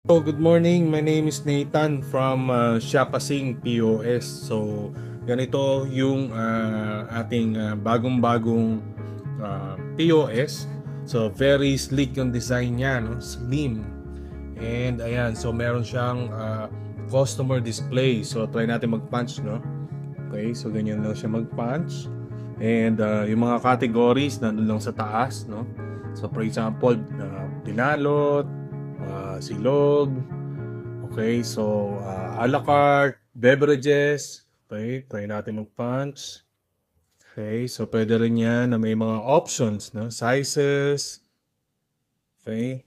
Oh, good morning. My name is Nathan from Siapasing POS. So, ganito yung ating bagong-bagong POS. So, very sleek yung design niya, no? Slim. And ayan, so meron siyang customer display. So, try natin mag-punch, no? Okay, so ganyan lang siya mag-punch. And yung mga categories nandun lang sa taas, no? So, for example, dinalot, silog. Okay, so a la carte, beverages. Okay, try natin mag-punch. Okay, so pwede rin yan na may mga options, no? Sizes. Okay.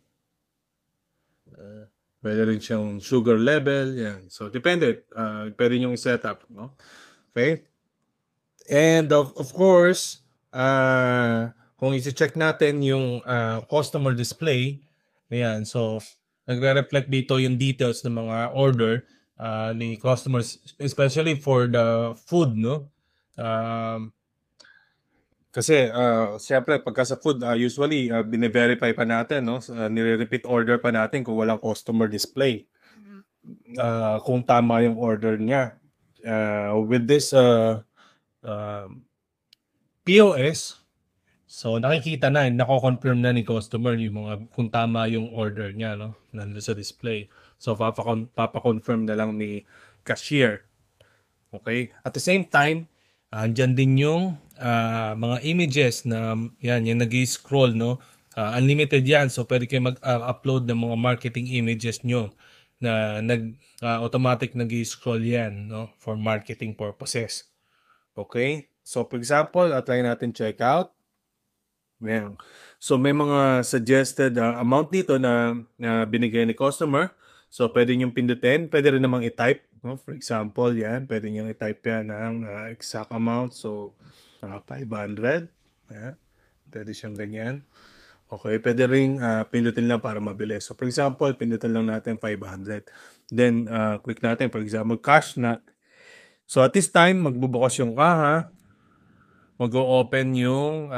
Pwede rin siyang sugar level. Yan. So, depende. Pwede nyo i-set up, no? Okay. And of course, kung i-check natin yung customer display, ayan, so nagre-reflect dito yung details ng mga order ni customers, especially for the food, no? Um, Kasi siyempre pagka sa food, usually bine-verify pa natin, no? Nire-repeat order pa natin kung walang customer display. Kung tama yung order niya. With this POS, so nakikita na, nako-confirm na ni customer yung mga kung tama yung order niya, no? Nandoon sa display. So papa-confirm na lang ni cashier. Okay? At the same time, andyan din yung mga images na yan, yung nag-scroll, no? Unlimited yan. So pwede kayo mag-upload ng mga marketing images nyo na automatic nag-scroll yan, no? For marketing purposes. Okay? So for example, try natin check out. Ayan. So may mga suggested amount dito na binigay ni customer. So pwede niyong pindutin, pwede rin namang i-type, no? For example, yan, pwede niyong i-type yan ng exact amount. So 500. Ayan. Pwede siyang ganyan. Okay, pwede ring pindutin lang para mabilis. So for example, pindutin lang natin 500. Then click natin, for example, cash na. So at this time, magbubukas yung kaha, mag-o-open yung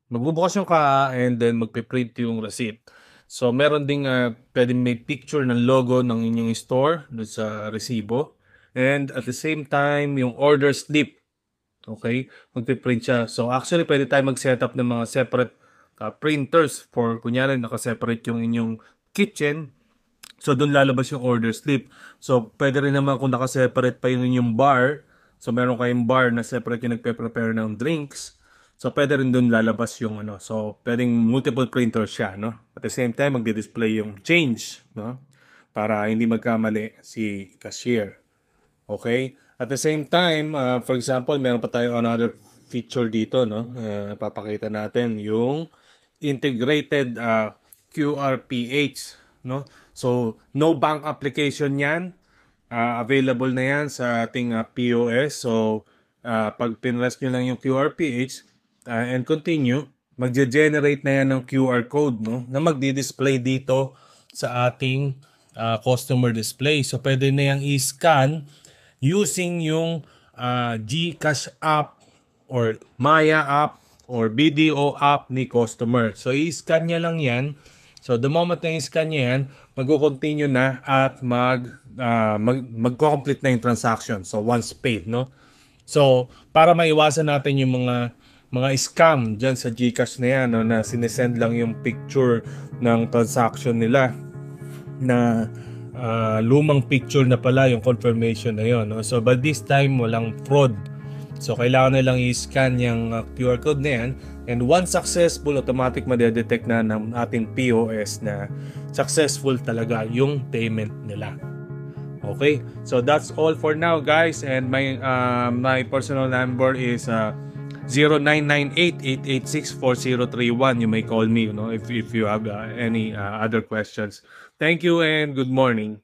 magbubukas yung kaha and then magpiprint yung receipt. So meron ding pwedeng may picture ng logo ng inyong store doon sa resibo. And at the same time, yung order slip. Okay? Magpiprint siya. So actually, pwede tayo mag-set up ng mga separate printers for kunyari naka-separate yung inyong kitchen. So doon lalabas yung order slip. So pwede rin naman kung naka-separate pa yung inyong bar. So meron kayong bar na separate yung nagpe-prepare ng drinks. So pwede rin doon lalabas yung ano. So pwedeng multiple printers siya, no? At the same time, magdi-display yung change, no? Para hindi magkamali si cashier. Okay? At the same time, for example, meron pa tayo another feature dito, no? Papakita natin yung integrated QRPH, no? So, no bank application yan. Available na yan sa ating POS. So, pag pinrest nyo lang yung QRPH and continue, magge-generate na yan ng QR code, no? Na magdi-display dito sa ating customer display. So, pwede na yung i-scan using yung GCash app or Maya app or BDO app ni customer. So, i-scan niya lang yan. So, the moment na i-scan niya yan, mag-continue na at mag-complete na yung transaction. So, once paid, no? So, para maiwasan natin yung mga scam dyan sa GCash na yan, no, na sinesend lang yung picture ng transaction nila na lumang picture na pala yung confirmation na yun, no? So, but this time, walang fraud. So, kailangan na lang i-scan yung QR code na yan. And once successful, automatic madedetect na ng ating POS na successful talaga yung payment nila. Okay? So, that's all for now, guys. And my personal number is 0998-886-4031. You may call me, you know, if you have any other questions. Thank you and good morning.